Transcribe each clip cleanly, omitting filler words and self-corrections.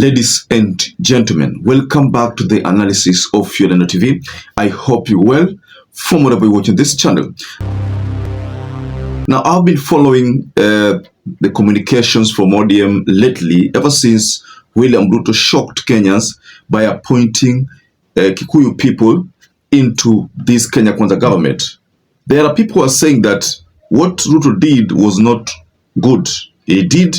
Ladies and gentlemen, welcome back to the analysis of YOLENO TV. I hope you're well from wherever you're watching this channel. Now, I've been following the communications from ODM lately, ever since William Ruto shocked Kenyans by appointing Kikuyu people into this Kenya Kwanza government. There are people who are saying that what Ruto did was not good. He did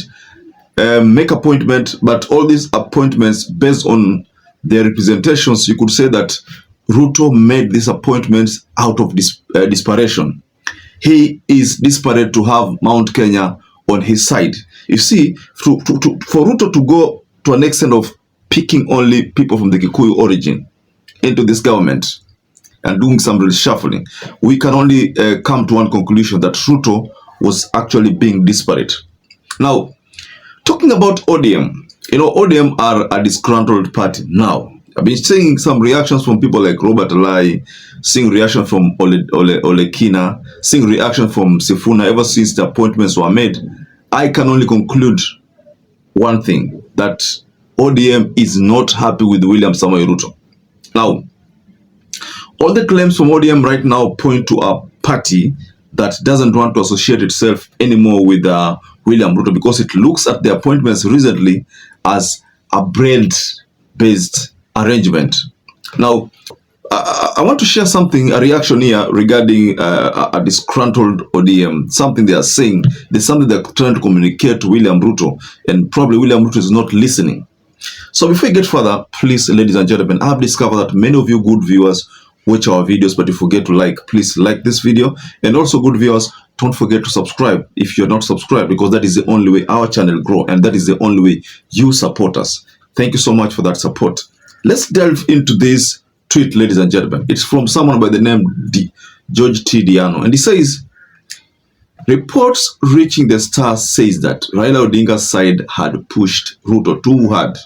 make appointment, but all these appointments based on their representations, you could say that Ruto made these appointments out of desperation. He is desperate to have Mount Kenya on his side. You see, for Ruto to go to an extent of picking only people from the Kikuyu origin into this government and doing some reshuffling, we can only come to one conclusion, that Ruto was actually being desperate. Now, talking about ODM, ODM are a disgruntled party now. I've been seeing some reactions from people like Robert Lai, seeing reaction from Ole Kina, seeing reaction from Sifuna ever since the appointments were made. I can only conclude one thing, that ODM is not happy with William Samoei Ruto. Now, all the claims from ODM right now point to a party that doesn't want to associate itself anymore with William Ruto, because it looks at the appointments recently as a brand-based arrangement. Now, I want to share something, a reaction here regarding a disgruntled ODM, something they are saying. There's something they're trying to communicate to William Ruto, and probably William Ruto is not listening. So before we get further, please, ladies and gentlemen, I've discovered that many of you good viewers watch our videos, but if you forget to like, please like this video. And also, good viewers, don't forget to subscribe if you're not subscribed, because that is the only way our channel grow, and that is the only way you support us. Thank you so much for that support. Let's delve into this tweet, ladies and gentlemen. It's from someone by the name George Tano, and he says, reports reaching the Star says that Raila Odinga's side had pushed Ruto too hard,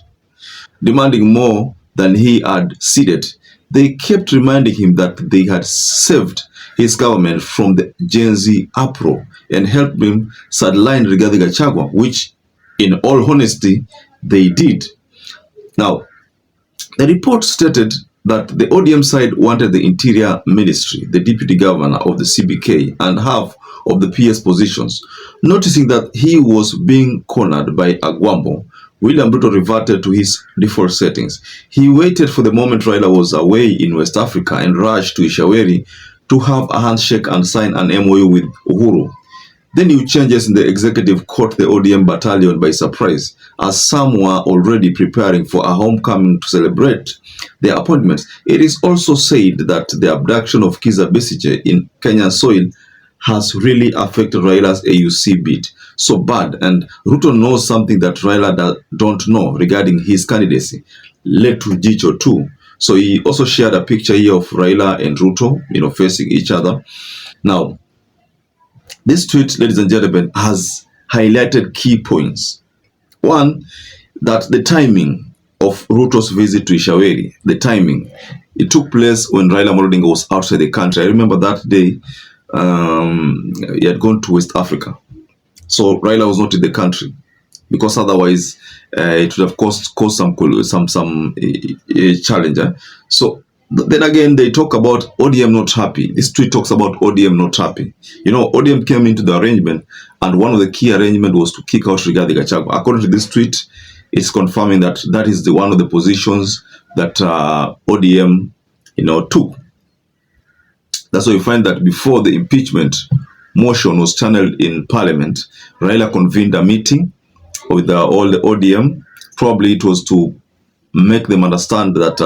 demanding more than he had ceded. They kept reminding him that they had saved his government from the Gen Z uproar and helped him sideline Rigathi Gachagua, which, in all honesty, they did. Now, the report stated that the ODM side wanted the Interior Ministry, the Deputy Governor of the CBK, and half of the PS positions. Noticing that he was being cornered by Agwambo, William Ruto reverted to his default settings. He waited for the moment Raila was away in West Africa and rushed to Ishaweri to have a handshake and sign an MOU with Uhuru. The new changes in the executive caught the ODM battalion by surprise, as some were already preparing for a homecoming to celebrate their appointments. It is also said that the abduction of Kizza Besigye in Kenyan soil has really affected Raila's AUC bid so bad, and Ruto knows something that Raila don't know regarding his candidacy, led to Jicho too. So he also shared a picture here of Raila and Ruto, facing each other. Now, this tweet, ladies and gentlemen, has highlighted key points. One, that the timing of Ruto's visit to Ishaweri, the timing, it took place when Raila Odinga was outside the country. I remember that day he had gone to West Africa. So Raila was not in the country, because otherwise it would have caused some challenge. So then again, they talk about ODM not happy. This tweet talks about ODM not happy. ODM came into the arrangement, and one of the key arrangement was to kick out Rigathi Gachagua. According to this tweet, it's confirming that that is one of the positions that ODM, took. That's why you find that before the impeachment motion was channeled in Parliament, Raila convened a meeting with all the ODM. Probably it was to make them understand that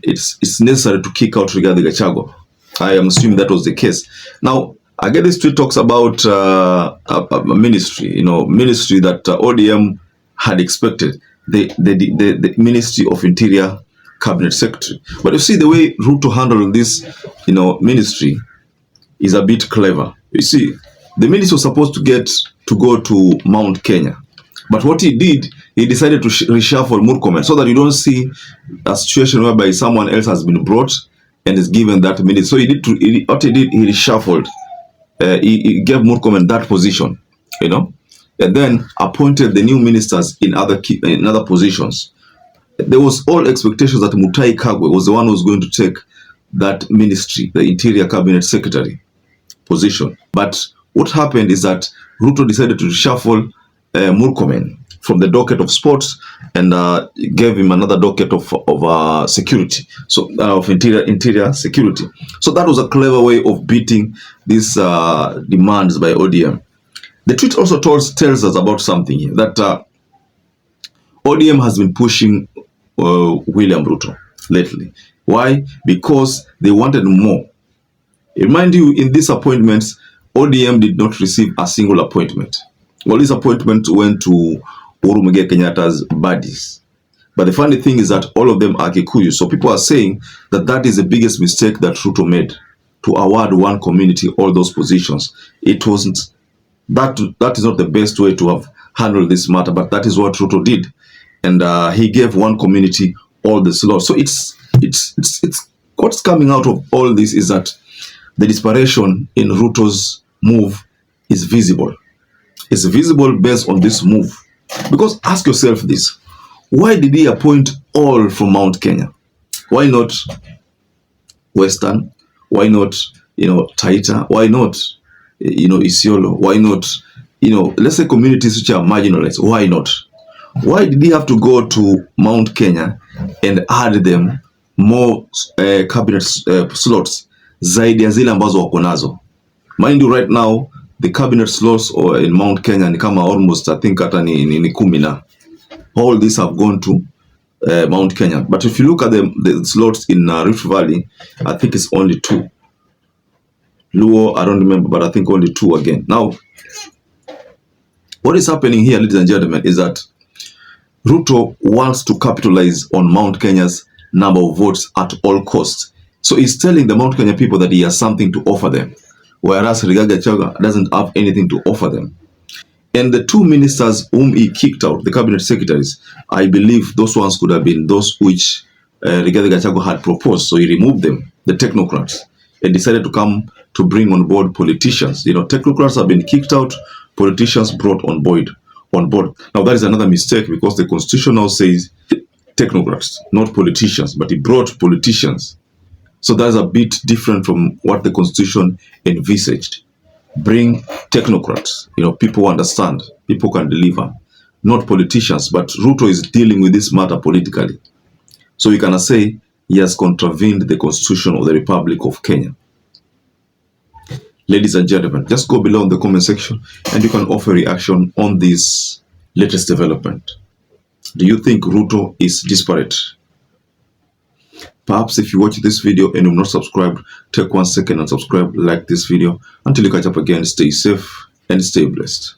it's necessary to kick out Rigathi Gachagua. I am assuming that was the case. Now, again, this tweet talks about a ministry, ministry that ODM had expected, the Ministry of Interior Cabinet Secretary. But you see, the way Ruto handled this, ministry is a bit clever. You see, the minister was supposed to go to Mount Kenya, but what he did, he decided to reshuffle Murkomen, so that you don't see a situation whereby someone else has been brought and is given that ministry. So he reshuffled. He gave Murkomen that position, and then appointed the new ministers in other positions. There was all expectations that Mutahi Kagwe was the one who was going to take that ministry, the Interior Cabinet Secretary position. But what happened is that Ruto decided to reshuffle Murkomen from the docket of sports and gave him another docket of security, so of interior security. So that was a clever way of beating these demands by ODM. The tweet also tells us about something here, that ODM has been pushing William Ruto lately. Why? Because they wanted more. Remind you, in these appointments, ODM did not receive a single appointment. All these appointments went to Uhuru Muigai Kenyatta's buddies. But the funny thing is that all of them are Kikuyu. So people are saying that that is the biggest mistake that Ruto made, to award one community all those positions. It wasn't that is not the best way to have handled this matter, but that is what Ruto did, and he gave one community all the slots. So it's what's coming out of all this is that the desperation in Ruto's move is visible. It's visible based on this move. Because ask yourself this: why did he appoint all from Mount Kenya? Why not Western? Why not, Taita? Why not, Isiolo? Why not, let's say communities which are marginalized? Why not? Why did he have to go to Mount Kenya and add them more cabinet slots zaidi ya zile ambazo wako nazo? Mind you, right now the cabinet slots in Mount Kenya ni kama almost, I think hata ni 10 na. All these have gone to Mount Kenya. But if you look at the slots in Rift Valley, I think it's only 2. Luo, I don't remember, but I think only 2 again. Now, what is happening here, ladies and gentlemen, is that Ruto wants to capitalize on Mount Kenya's number of votes at all costs. So he's telling the Mount Kenya people that he has something to offer them, whereas Rigathi Gachagua doesn't have anything to offer them. And the 2 ministers whom he kicked out, the cabinet secretaries, I believe those ones could have been those which Rigathi Gachagua had proposed. So he removed them, the technocrats, and decided to come to bring on board politicians. Technocrats have been kicked out, politicians brought on board. Now that is another mistake, because the constitution now says technocrats, not politicians, but he brought politicians. So that's a bit different from what the constitution envisaged. Bring technocrats, people who understand, people can deliver, not politicians. But Ruto is dealing with this matter politically. So we cannot say he has contravened the constitution of the Republic of Kenya. Ladies and gentlemen, just go below in the comment section and you can offer reaction on this latest development. Do you think Ruto is desperate? Perhaps if you watch this video and you're not subscribed, take 1 second and subscribe, like this video. Until you catch up again, stay safe and stay blessed.